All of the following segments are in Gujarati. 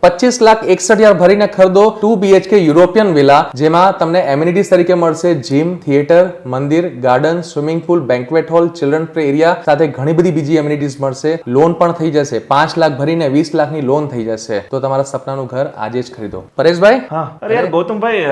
25,61,000 ભરીને ખરીદો 2 BHK યુરોપિયન વિલા, જેમાં તમને એમિનિટીઝ તરીકે મળશે જીમ, થિયેટર, મંદિર, garden, swimming pool, banquet hall, children play area સાથે ઘણી બધી બીજી એમિનિટીઝ મળશે. લોન પણ થઈ જશે. 5 લાખ ભરીને 20 લાખની લોન થઈ જશે. તો તમારા સપનાનું ઘર આજે જ ખરીદો. પરેશભાઈ, હા, અરે યાર ગૌતમભાઈ,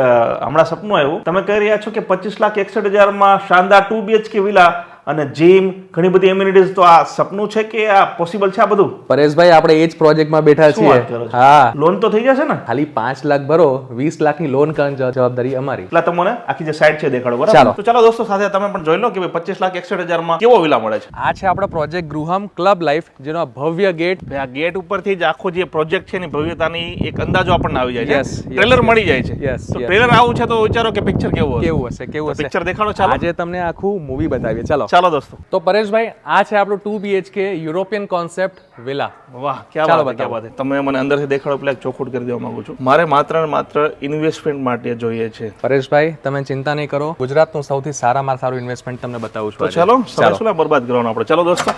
હમણાં સપનું આવ્યું. તમે કહી રહ્યા છો કે 25,61,000 માં શાનદાર 2 BHK વિલા અને જીમ, ઘણી બધી એમિનિટીઝ. તો આ સપનું છે કે આ પોસિબલ છે? આ બધું પરેશભાઈ, આપણે એ જ પ્રોજેક્ટમાં બેઠા છીએ. હા, લોન તો થઈ જશે ને? ખાલી 5 લાખ ભરો, 20 લાખની લોન કરવાની જવાબદારી અમારી. એટલે તમને આખી જે સાઇટ છે દેખાડો, બરાબર? તો ચાલો દોસ્તો, સાથે તમે પણ જોઈ લો કે 25,61,000 માં કેવો વિલા મળે છે. આ છે આપણો પ્રોજેક્ટ ગૃહમ ક્લબ લાઈફ, જેનો ભવ્ય ગેટ. આ ગેટ ઉપરથી જ આખો જે પ્રોજેક્ટ છે એની ભવ્યતાની એક અંદાજો આપણને આવી જાય છે. ટ્રેલર મળી જાય છે. તો ટ્રેલર આવું છે તો વિચારો કે પિક્ચર કેવું હશે. પિક્ચર દેખાડો. ચાલો આજે તમને આખું મૂવી બતાવીએ. ચાલો દોસ્તો. તો પરેશભાઈ, આ છે આપણું 2 BHK યુરોપિયન કોન્સેપ્ટ વિલા. વાહ, ક્યાં વાત છે. તમે મને અંદરથી દેખાડો, પેલા ચોખ્ખું કરી દેવા માંગુ છું. મારે માત્ર ને માત્ર ઇન્વેસ્ટમેન્ટ માટે જોઈએ છે. પરેશભાઈ, તમે ચિંતા નહીં કરો, ગુજરાતનું સૌથી સારામાં સારું ઇન્વેસ્ટમેન્ટ તમને બતાવું છું. તો ચાલો, સમય શું બરબાદ કરવાનો આપણે. ચાલો દોસ્તો,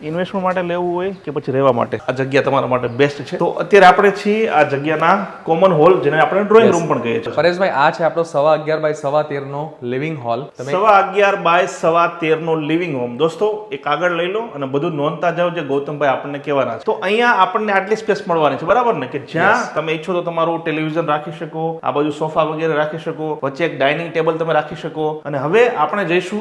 ઇન્વેસ્ટમેન્ટ માટે લેવું હોય કે પછી રહેવા માટે, આ જગ્યા તમારા માટે બેસ્ટ છે. તો અત્યારે આપણે છીએ આ જગ્યાના કોમન હોલ, જેને આપણે ડ્રોઈંગ રૂમ પણ કહીએ છીએ. પરેશભાઈ, આ છે આપણો 11.5 બાય 13.5 નો લિવિંગ હોલ. 11.5 બાય 13.5 નો લિવિંગ હોમ. દોસ્તો, એક કાગળ લઈ લો અને બધું નોંધતા જાઓ જે ગૌતમભાઈ આપણને કહેવાના છે. તો અહીંયા આપણને આટલી સ્પેસ મળવાની છે, બરાબર ને? કે જ્યાં તમે ઈચ્છો તો તમારું ટેલિવિઝન રાખી શકો, આ બાજુ સોફા વગેરે રાખી શકો, વચ્ચે એક ડાઇનિંગ ટેબલ તમે રાખી શકો. અને હવે આપણે જઈશું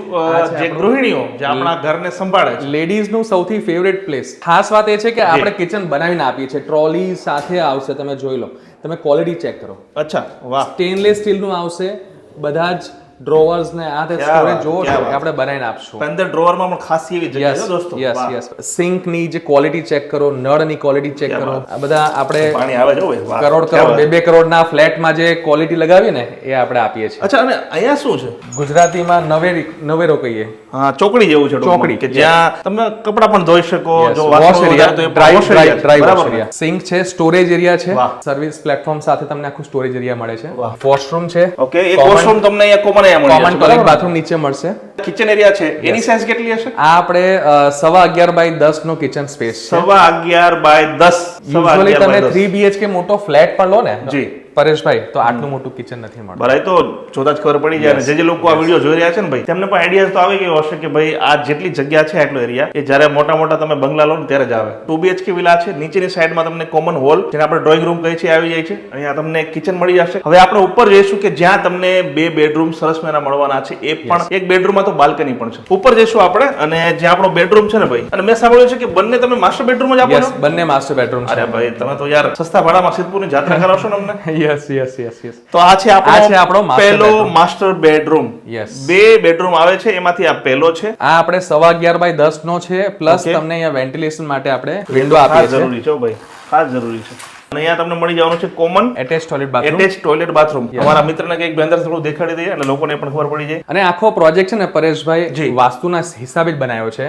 જે ગૃહિણીઓ જે આપણા ઘરને સંભાળે છે, લેડીઝ નું સૌથી ફેવરેટ પ્લેસ. ખાસ વાત એ છે કે આપણે કિચન બનાવીને આપીએ છીએ. ટ્રોલી સાથે આવશે, તમે જોઈ લો. તમે ક્વોલિટી ચેક કરો. અચ્છા, વાહ. સ્ટેનલેસ સ્ટીલ નું આવશે. બધા જ ડ્રોવર્સ ને આ તે સ્ટોરેજ જોવો છો કે આપણે બનાવીને આપશું. અંદર ડ્રોવર માં પણ ખાસ એવી જગ્યા છે દોસ્તો. યસ. સિંક ની જે ક્વોલિટી ચેક કરો, નળ ની ક્વોલિટી ચેક કરો. આ બધા આપણે પાણી આવે છે. કરોડ 2 કરોડ ના ફ્લેટ માં જે ક્વોલિટી લગાવીએ ને એ આપણે આપીએ છીએ. અચ્છા, અને અહીંયા શું છે? ગુજરાતીમાં નવેરો કહીએ. હા, ચોકડી જેવું છે. ચોકડી કે જ્યાં તમે કપડા પણ ધોઈ શકો. જો wash area, dry wash area. Sink છે, સ્ટોરેજ એરિયા છે, સર્વિસ પ્લેટફોર્મ સાથે તમને આખું સ્ટોરેજ એરિયા મળે છે. વોશરૂમ છે. ઓકે, એક વોશરૂમ તમને અહીંયા કોમન કોમન ટોયલેટ બાથરૂમ નીચે મળશે. કિચન એરિયા છે, એની સાઈઝ કેટલી હશે? આ આપણે 11.5 બાય 10 નો કિચન સ્પેસ છે. 11.5 બાય 10. યુઝ્યુઅલી તમે 3 BHK મોટો ફ્લેટ પણ લો ને જી પરેશભાઈ, તો આટલું મોટું કિચન નથી મળતું. બરાબર, તો જોતા જ ખબર પડી જાય. જે લોકો આ વિડીયો જોઈ રહ્યા છે ને ભાઈ, તેમને પણ આઈડિયા તો આવી ગયો હશે કે ભાઈ આ જેટલી જગ્યા છે આટલો એરિયા એ જ્યારે મોટા મોટા તમે બંગલા લો ને ત્યારે જ આવે. 2 BHK વિલા છે. નીચેની સાઈડમાં તમને કોમન હોલ, જેને આપણે ડ્રોઈંગ રૂમ કહીએ છીએ, આવી જાય છે. અહીંયા તમને કિચન મળી જશે. હવે આપણે ઉપર જઈશું કે જ્યાં તમને 2 બેડરૂમ સરસ મજાના મળવાના છે. એ પણ એક બેડરૂમમાં તો બાલ્કની પણ છે. ઉપર જઈશું આપણે અને જ્યાં આપણો બેડરૂમ છે ને ભાઈ, અને મેં સાંભળ્યું છે કે બંને તમે માસ્ટર બેડરૂમ જ આપો છો? બંને માસ્ટર બેડરૂમ છે. અરે ભાઈ, તમે તો યાર સસ્તા ભાડામાં સિદ્ધપુરની જાત્રા કરાવશો ને અમને. યસ. તો આ છે આપણો પહેલો માસ્ટર બેડરૂમ. 2 બેડરૂમ આવે છે, એમાંથી આ પહેલો છે. આ આપણે 11.5 બાય 10 નો છે. પ્લસ તમને અહીંયા વેન્ટિલેશન માટે આપણે વિન્ડો આપીએ છીએ. જરૂરી છે ભાઈ, ખાસ જરૂરી છે. અને અહીંયા તમને મળી જવાનું છે કોમન એટેચ ટોયલેટ બાથરૂમ. અમારા મિત્રને કંઈક અંદર થોડું દેખાડી દઈએ એટલે લોકોને પણ ખબર પડી જાય. અને આખો પ્રોજેક્ટ છે ને પરેશભાઈ, વાસ્તુના હિસાબે જ બનાવ્યો છે.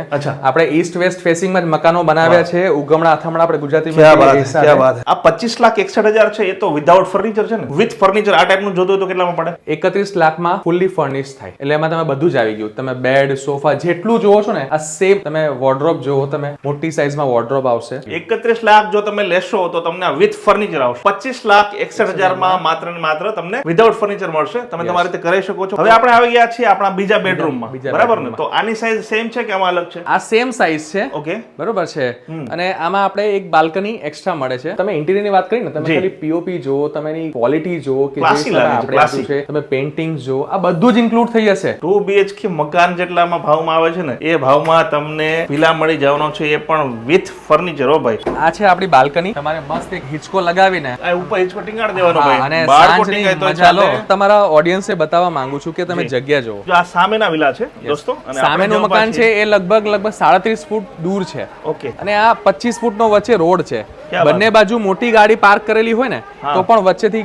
આપણે ઈસ્ટ વેસ્ટ ફેસિંગ માં જ મકાનો બનાવ્યા છે. ઉગમણા અથમણા આપણે ગુજરાતીમાં. આ 25,61,000 છે એ તો વિધાઉટ ફર્નિચર છે ને? વિથ ફર્નિચર આ ટાઈપનું જોતું હોય તો કેટલામાં પડે? 31 લાખમાં ફુલ્લી ફર્નિશ થાય. એટલે એમાં તમે બધું જ આવી ગયું. તમે બેડ, સોફા જેટલું જોવો છો ને આ સેમ. તમે વોર્ડરોબ જોવો, તમે મોટી સાઈઝમાં વોર્ડરોબ આવશે. 31 લાખ જો તમે લેશો તો તમને વિથ ફર્નિચર આવશે. 25,61,000 માં માત્ર ને માત્ર તમને વિધાઉટ ફર્નિચર મળશે. તમે તમારી રીતે કરી શકો છો. હવે આપણે આવી ગયા છીએ આપણા બીજા બેડરૂમમાં, બરાબર ને? તો આની સાઈઝ સેમ છે કે આમાં અલગ છે? આ સેમ સાઈઝ છે. ઓકે, બરોબર છે. અને આમાં આપણે એક બાલ્કની એક્સ્ટ્રા મળે છે. તમે ઇન્ટિરિયરની વાત કરી ને, તમે ખાલી પીઓપી જો, તમે એની ક્વોલિટી જો કે જે આપણે આપ્યું છે, તમે પેઇન્ટિંગ જો, આ બધું જ ઇન્ક્લુડ થઈ જશે. 2 BHK મકાન જેટલામાં ભાવમાં આવે છે ને એ ભાવમાં તમને વિલા મળી જવાનો છે, એ પણ વિથ ફર્નિચર. હો ભાઈ, આ છે આપણી બાલ્કની. તમારે મસ્ત એક હિંચકો લગાવીને આ ઉપર હિંચકો ટીંગાડ દેવાનો ભાઈ. અને સાંજની મજા લો. તમારા ઓડિયન્સને બતાવવા માંગુ છું કે તમે જગ્યા જોવો. જો આ સામેના વિલા છે દોસ્તો, અને સામેનું મકાન છે એ લગભગ 37 ફૂટ દૂર છે. ઓકે, અને આ 25 ફૂટનો વચ્ચે રોડ છે. બંને બાજુ મોટી ગાડી પાર્ક કરેલી હોય ને તો પણ વચ્ચેથી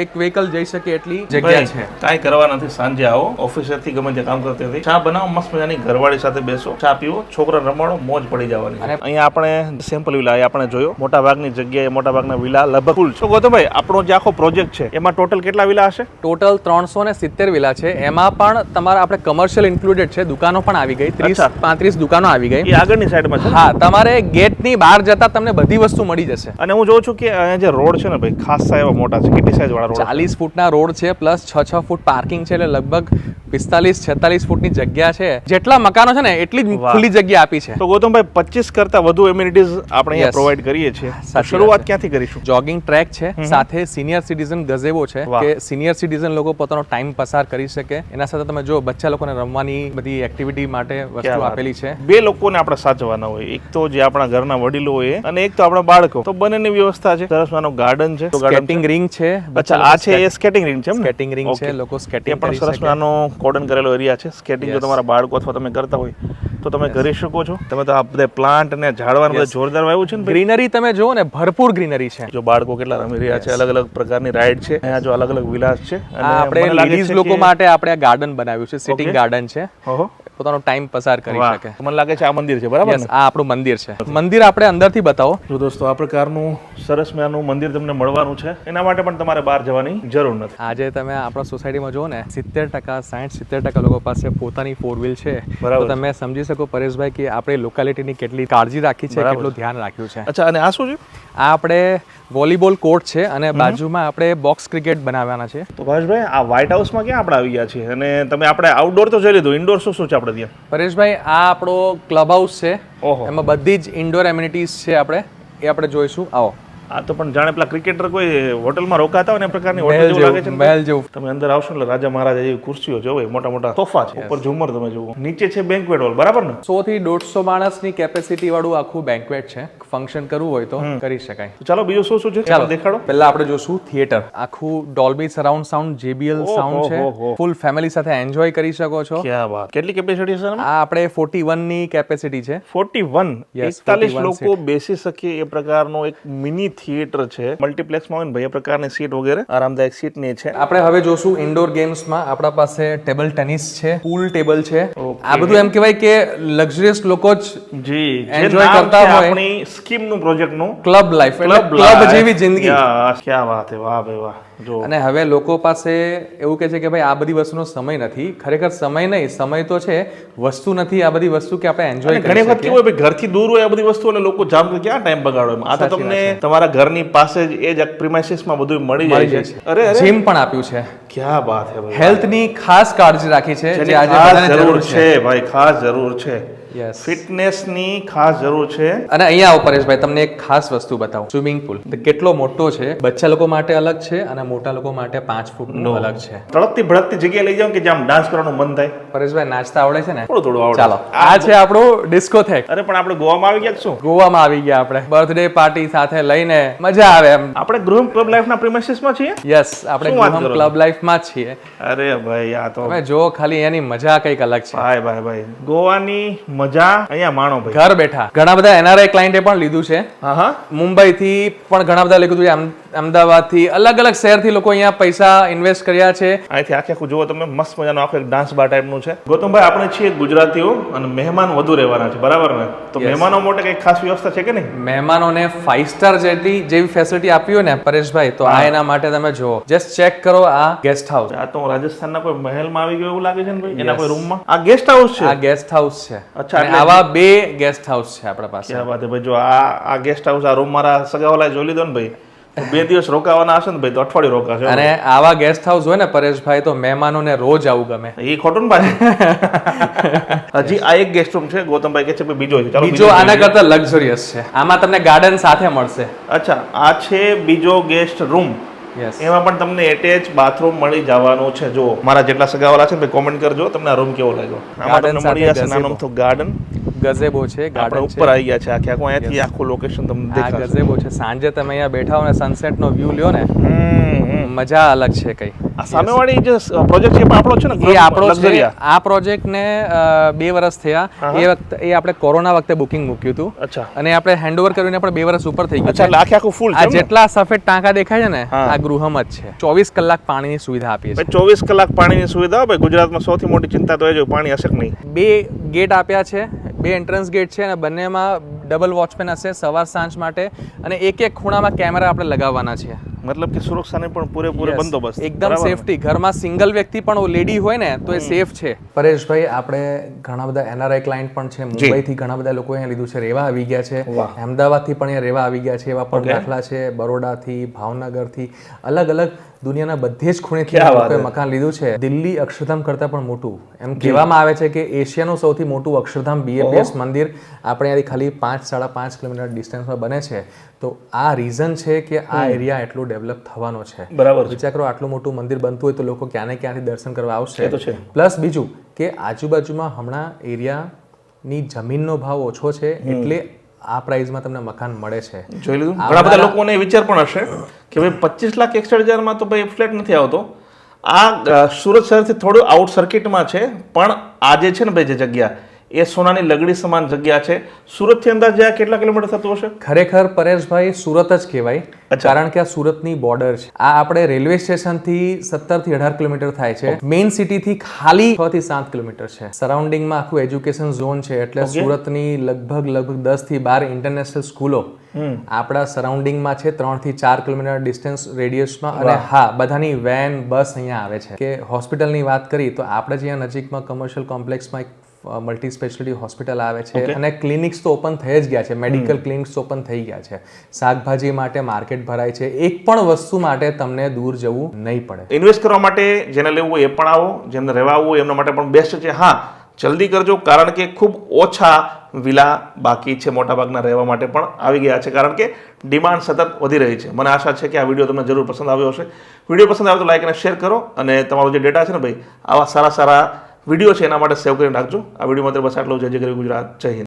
એક વ્હીકલ જઈ શકે એટલી જગ્યા છે. કાંઈ કરવા નથી, સાંજે આવો ઓફિસેથી ગમે તે કામ કરતી હતી, ચા બનાવો મસ્ત મજાની, ઘરવાળી સાથે બેસો, ચા પીવો, છોકરા રમાડો, મોજ પડી જવાની. અને અહીંયા આપણે સેમ્પલ વિલા આપણે જોયો, મોટા ભાગની જગ્યાએ મોટા ભાગના વિલા લગભગ ફૂલ છે. ગૌતમભાઈ, આપણો જે આખો પ્રોજેક્ટ છે એમાં ટોટલ કેટલા વિલા હશે? ટોટલ 370 વિલા છે. એમાં પણ તમારા આપણે કમર્શિયલ ઇન્ક્લુડેડ છે, દુકાનો પણ આવી ગઈ, 30-35 દુકાનો આવી ગઈ. એ આગળની સાઈડમાં છે. હા, તમારે ગેટની બહાર જતા તમને બધી વસ્તુ મળી જશે. અને હું જોઉં છું કે અહીંયા જે રોડ છે ને ભાઈ, ખાસા એવા મોટા છે. કેટલી સાઈઝ વાળા રોડ? 40 ફૂટના રોડ છે, પ્લસ 6 ફૂટ પાર્કિંગ છે, એટલે લગભગ 45-46 ફૂટની જગ્યા છે. જેટલા મકાનો છે ને એટલી જ ખુલ્લી જગ્યા આપી છે. તો ગૌતમભાઈ, 25 કરતા વધુ એમ્યુનિટીઝ આપણે અહીંયા પ્રોવાઈડ કરીએ છીએ. શરૂઆત ક્યાંથી કરીશું? જોગિંગ ટ્રેક છે, સાથે સિનિયર સિટીઝન ગઝેબો છે કે સિનિયર સિટીઝન લોકો પોતાનો ટાઈમ પસાર કરી શકે. એના સાથે તમે જો બચ્ચા લોકોને રમવાની બધી એક્ટિવિટી માટે વસ્તુ આપેલી છે. બે લોકોને આપણે સાચવવાના હોય, એક તો જે આપણા ઘરના વડીલો હોય અને એક તો આપણા બાળકો. તો બંનેની વ્યવસ્થા છે. સરસ મજાનો ગાર્ડન છે, સ્કેટિંગ રિંગ છે. અચ્છા, આ છે એ સ્કેટિંગ રિંગ છે એમ? સ્કેટિંગ રિંગ છે, લોકો સ્કેટિંગ પણ સરસ મજાનો કોર્ડન કરેલો એરિયા છે. સ્કેટિંગ જો તમારા બાળકો અથવા તમે કરતા હોય તો તમે કરી શકો છો. તમે તો આ બધા પ્લાન્ટ અને ઝાડવાનું બધું જોરદાર વાવ્યું છે ને. ગ્રીનરી તમે જુઓ ને, ભરપૂર ગ્રીનરી છે. જો બાળકો કેટલા રમી રહ્યા છે, અલગ અલગ પ્રકારની રાઈડ છે. અહીંયા જો અલગ અલગ વિલાસ છે. અને આપણે લેડીઝ લોકો માટે આપણે આ ગાર્ડન બનાવ્યું છે, સિટિંગ ગાર્ડન છે, પોતાનો ટાઈમ પસાર કરી શકે. મને લાગે છે આ મંદિર છે, બરાબર ને? આ આપણું મંદિર છે. મંદિર આપણે અંદરથી બતાવો. જો દોસ્તો, આ પ્રકારનું સરસ મજાનું મંદિર તમને મળવાનું છે. એના માટે પણ તમારે બહાર જવાની જરૂર નથી. આજે તમે આપણા સોસાયટીમાં જુઓ ને, 60% લોકો પાસે પોતાની 4 વ્હીલ છે. તો તમે સમજી શકો પરેશભાઈ કે આપણે લોકાલિટીની કેટલી કાળજી રાખી છે, કેટલું ધ્યાન રાખ્યું છે. અચ્છા, અને આ શું છે? આ આપણે વોલીબોલ કોર્ટ છે અને બાજુમાં આપણે બોક્સ ક્રિકેટ બનાવવાના છે. તો ભાવેશભાઈ, આ વ્હાઇટ હાઉસમાં ક્યાં આપણે આવી ગયા છીએ? અને તમે આપણે આઉટડોર તો જોઈ લીધું, ઇન્ડોર શું શું છે આપણે ત્યાં? પરેશભાઈ, આ આપણો ક્લબ હાઉસ છે. એમાં બધી જ ઇન્ડોર એમ્યુનિટીઝ છે. આપણે જોઈશું. આવો. આ તો પણ જાણે પેલા ક્રિકેટર કોઈ હોટલમાં રોકાતા હોય ને પ્રકારની હોટલ જેવું લાગે છે. મહેલ જેવું. તમે અંદર આવશો એટલે રાજા મહારાજા જેવી ખુરશીઓ જોવે, મોટા મોટા સોફા છે, ઉપર ઝુમર તમે જુઓ, નીચે છે બેન્ક્વેટ હોલ, બરાબર ને? 100 થી 150 માણસની કેપેસિટી વાળું આખું બેન્ક્વેટ છે. ફંક્શન કરવું હોય તો કરી શકાય. તો ચાલો બીજું શું શું છે ચાલો દેખાડો. પહેલા આપણે જોશું થિયેટર. આખું Dolby surround sound, JBL sound છે. ફૂલ ફેમિલી સાથે એન્જોય કરી શકો છો. ક્યાં વાત! કેટલી કેપેસિટી છે? આ આપણે 41 ની કેપેસિટી છે. 41? 41 લોકો બેસી શકે એ પ્રકારનો એક મિની થિયેટર છે. મલ્ટીપ્લેક્સમાં હોય ને ભાઈ, એ પ્રકારની સીટ વગેરે આરામદાયક સીટ ની છે. આપણે હવે જોશું ઇન્ડોર ગેમ્સમાં. આપણા પાસે ટેબલ ટેનિસ છે, પૂલ ટેબલ છે. આ બધું એમ કહેવાય કે લક્ઝરિયસ લોકો જ એન્જોય કરતા હોય. આપણી સ્કીમ નું પ્રોજેક્ટ નું ક્લબ લાઈફ, ક્લબ જેવી જિંદગી. ક્યાં વાત છે! વાહ ભાઈ વાહ. અને હવે લોકો પાસે એવું કે છે કે ભાઈ આ બધી વસ્તુનો સમય નથી. ખરેખર સમય નહીં, સમય તો છે, વસ્તુ નથી આ બધી વસ્તુ કે આપણે એન્જોય કરી ઘણી વખત કેવું હોય, ઘરથી દૂર હોય આ બધી વસ્તુ, એટલે લોકો જામ કે ક્યાં ટાઈમ બગાડો. આ તો તમને તમારા ઘરની પાસે જ એ જ પ્રિમાઇસીસમાં બધું મળી જાય છે. અરે જીમ પણ આપ્યું છે. ક્યાં વાત છે ભાઈ! હેલ્થની ખાસ કાળજી રાખી છે, જે આજે બધાને જરૂર છે ભાઈ, ખાસ જરૂર છે. યસ, ફિટનેસની ખાસ જરૂર છે. અને અહીંયા આવો પરેશભાઈ, તમને એક ખાસ વસ્તુ બતાવું. સ્વિમિંગ પુલ કેટલો મોટો છે. બચ્ચા લોકો માટે અલગ છે અને મોટા લોકો માટે 5 ફૂટનો અલગ છે. તળપતી ભડકતી જગ્યાએ લઈ જાવ કે જ્યાં ડાન્સ કરવાનું મન થાય. પરેશભાઈ, નાચતા આવડે છે ને? થોડું થોડું આવડે. ચાલો, આ છે આપણું ડિસ્કોથેક. અરે પણ આપણે ગોવામાં આવી ગયા શું? ગોવામાં આવી ગયા આપણે. બર્થડે પાર્ટી સાથે લઈને મજા આવે એમ. આપણે ગૃહમ ક્લબ લાઈફના પ્રિમાઇસીસમાં છીએ. યસ, આપણે ગૃહમ ક્લબ લાઈફમાં જ છીએ. અરે ભાઈ, આ તો તમે જો ખાલી એની મજા કંઈક અલગ છે. ભાઈ ગોવાની મજા અહીંયા માણો ભાઈ. ઘર બેઠા ઘણા બધા NRI ક્લાયન્ટે પણ લીધું છે. મુંબઈ થી પણ ઘણા બધા લીધું છે, અમદાવાદ થી, અલગ અલગ શહેર થી લોકો અહીંયા પૈસા ઇન્વેસ્ટ કર્યા છે. અહીંથી આખું જુઓ તમે, મસ્ત મજાનો આખો એક ડાન્સ બાર ટાઈપનું છે. ગૌતમભાઈ, આપણે છીએ ગુજરાતીઓ અને મહેમાન વધુ રહેવાના છે, બરાબર ને? તો મહેમાનો માટે કઈ ખાસ વ્યવસ્થા છે કે નહીં? મહેમાનોને 5 સ્ટાર જેવી ફેસિલિટી આપી હોય ને પરેશભાઈ, તો આ એના માટે તમે જુઓ, જસ્ટ ચેક કરો આ ગેસ્ટ હાઉસ. આ તો રાજસ્થાનના કોઈ મહેલમાં આવી ગયો એવું લાગે છે ને ભાઈ, એના કોઈ રૂમમાં. આ ગેસ્ટ હાઉસ છે. આ ગેસ્ટ હાઉસ છે. અચ્છા, આવા 2 ગેસ્ટ હાઉસ છે આપણા પાસે. ક્યાં વાત છે ભાઈ! જો આ ગેસ્ટ હાઉસ, આ રૂમ મારા સગાવાલાએ જોઈ લીધો ને ભાઈ, 2 દિવસ રોકાવાના હશે ને ભાઈ, તો અઠવાડિયું રોકાશે. અને આવા ગેસ્ટ હાઉસ હોય ને પરેશભાઈ, તો મહેમાનોને રોજ આવું ગમે. એ ખોટું ને ભાઈ. હજી આ એક ગેસ્ટ રૂમ છે. ગૌતમભાઈ કે છે બીજો છે. ચાલો, બીજો આના કરતા લક્ઝરિયસ છે. આમાં તમને ગાર્ડન સાથે મળશે. અચ્છા, આ છે બીજો ગેસ્ટ રૂમ. એમાં પણ તમને એટેચ બાથરૂમ મળી જવાનું છે. જો મારા જેટલા સગાવાલા છે કોમેન્ટ કરજો તમને આ રૂમ કેવો લાગ્યો. આમાં તમને મળી જશે નાનું તો ગાર્ડન, ગઝેબો છે, ગાર્ડન ઉપર આવી ગયા છે. આખું અહીંયાથી આખું લોકેશન તમને દેખાશે. ગઝેબો છે. સાંજે તમે અહીંયા બેઠા હો ને, સનસેટ નો વ્યૂ લ્યો ને, મજા અલગ છે કઈ. આ સામેવાળી જે પ્રોજેક્ટ છે એ પણ આપણો છે ને એ આપણો છે. Luxuria? આ પ્રોજેક્ટ ને 2 વર્ષ થયા. એ વખતે એ આપણે કોરોના વખતે બુકિંગ મૂક્યું હતું અચ્છા અને આપણે હેન્ડઓવર કરીને પણ 2 વર્ષ ઉપર થઈ ગયું અચ્છા છે. એટલે આખે આખું ફૂલ આ છે જેટલા સફેદ ટાંકા દેખાય છે ને આ ગૃહમ જ છે. 24 કલાક પાણીની સુવિધા આપીએ છીએ. 24 કલાક પાણીની સુવિધા ભાઈ ગુજરાતમાં સૌથી મોટી ચિંતા તો એ જો પાણી હશે કે નહીં. 2 ગેટ આપ્યા છે, 2 એન્ટ્રન્સ ગેટ છે અને બંનેમાં ડબલ વોચમેન હશે સવાર સાંજ માટે અને એક ખૂણામાં કેમેરા આપણે લગાવવાના છે. મતલબ કે સુરક્ષાને પણ પૂરેપૂરો બંદોબસ્ત એકદમ સેફટી. ઘરમાં સિંગલ વ્યક્તિ પણ લેડી હોય ને તો એ સેફ છે. પરેશભાઈ આપણે ઘણા બધા એનઆરઆઈ ક્લાયન્ટ પણ છે. મુંબઈથી ઘણા બધા લોકો અહીંયા લીધું છે, રેવા આવી ગયા છે. અમદાવાદથી પણ અહીંયા રેવા આવી ગયા છે. એવા પણ દાખલા છે. બરોડાથી, ભાવનગરથી, અલગ અલગ દુનિયાના બધે જ ખૂણેથી લોકોએ મકાન લીધું છે. દિલ્હી અક્ષરધામ કરતાં પણ મોટું એમ કહેવામાં આવે છે કે એશિયાનું સૌથી મોટું અક્ષરધામ BAPS મંદિર આપણે અહીંયાથી ખાલી 5-5.5 કિલોમીટર ડિસ્ટન્સમાં બને છે. તો આ રીઝન છે કે આ એરિયા એટલો ડેવલપ થવાનો છે. બરાબર. વિચાર કરો આટલું મોટું મંદિર બનતું હોય તો લોકો ક્યાં ને ક્યાંથી દર્શન કરવા આવશે. તો છે. પ્લસ બીજું કે આજુબાજુમાં હમણાં એરિયાની જમીનનો ભાવ ઓછો છે એટલે આ પ્રાઇસમાં તમને મકાન મળે છે. જોઈ લીધું. ઘણા બધા લોકોને વિચાર પણ હશે કે ભાઈ 25,61,000 તો ભાઈ ફ્લેટ નથી આવતો. આ સુરત શહેરથી થોડું આઉટ સર્કિટમાં છે પણ આ જે છે ને ભાઈ જે જગ્યા એ સોનાની લગડી સમાન જગ્યા છે. સુરતથી અંદાજે આ કેટલા કિલોમીટર થતું હશે? ખરેખર પરેશભાઈ સુરત જ કહેવાય કારણ કે આ સુરતની બોર્ડર છે. આ આપણે રેલવે સ્ટેશનથી 17 થી 18 કિલોમીટર થાય છે. મેઇન સિટીથી ખાલી 6 થી 7 કિલોમીટર છે. સરાઉન્ડિંગમાં આખું એજ્યુકેશન ઝોન છે એટલે સુરતની લગભગ 10 થી 12 ઇન્ટરનેશનલ સ્કૂલો આપણા સરાઉન્ડિંગમાં છે. 3 થી 4 કિલોમીટર ડિસ્ટન્સ રેડિયસમાં. અને હા બધાની વેન બસ અહીંયા આવે છે. કે હોસ્પિટલની વાત કરી તો આપણે જ અહીંયા નજીકમાં કમર્શિયલ કોમ્પ્લેક્સમાં એક મલ્ટી સ્પેશિયાલિટી હોસ્પિટલ આવે છે અને ક્લિનિક્સ તો ઓપન થઈ જ ગયા છે. મેડિકલ ક્લિનિક્સ ઓપન થઈ ગયા છે. શાકભાજી માટે માર્કેટ ભરાય છે. એક પણ વસ્તુ માટે તમને દૂર જવું નહીં પડે. ઇન્વેસ્ટ કરવા માટે જેને લેવું હોય એ પણ આવો, જેમને રહેવા આવવું હોય એમના માટે પણ બેસ્ટ છે. હા જલ્દી કરજો કારણ કે ખૂબ ઓછા વિલા બાકી છે. મોટાભાગના રહેવા માટે પણ આવી ગયા છે કારણ કે ડિમાન્ડ સતત વધી રહી છે. મને આશા છે કે આ વિડીયો તમને જરૂર પસંદ આવ્યો હશે. વિડીયો પસંદ આવે તો લાઈક અને શેર કરો અને તમારો જે ડેટા છે ને ભાઈ આવા સારા વિડીયો છે એના માટે સેવ કરીને રાખજો. આ વિડીયો માટે બસ આટલું. જય જય ગરવી ગુજરાત. જય હિન્દ.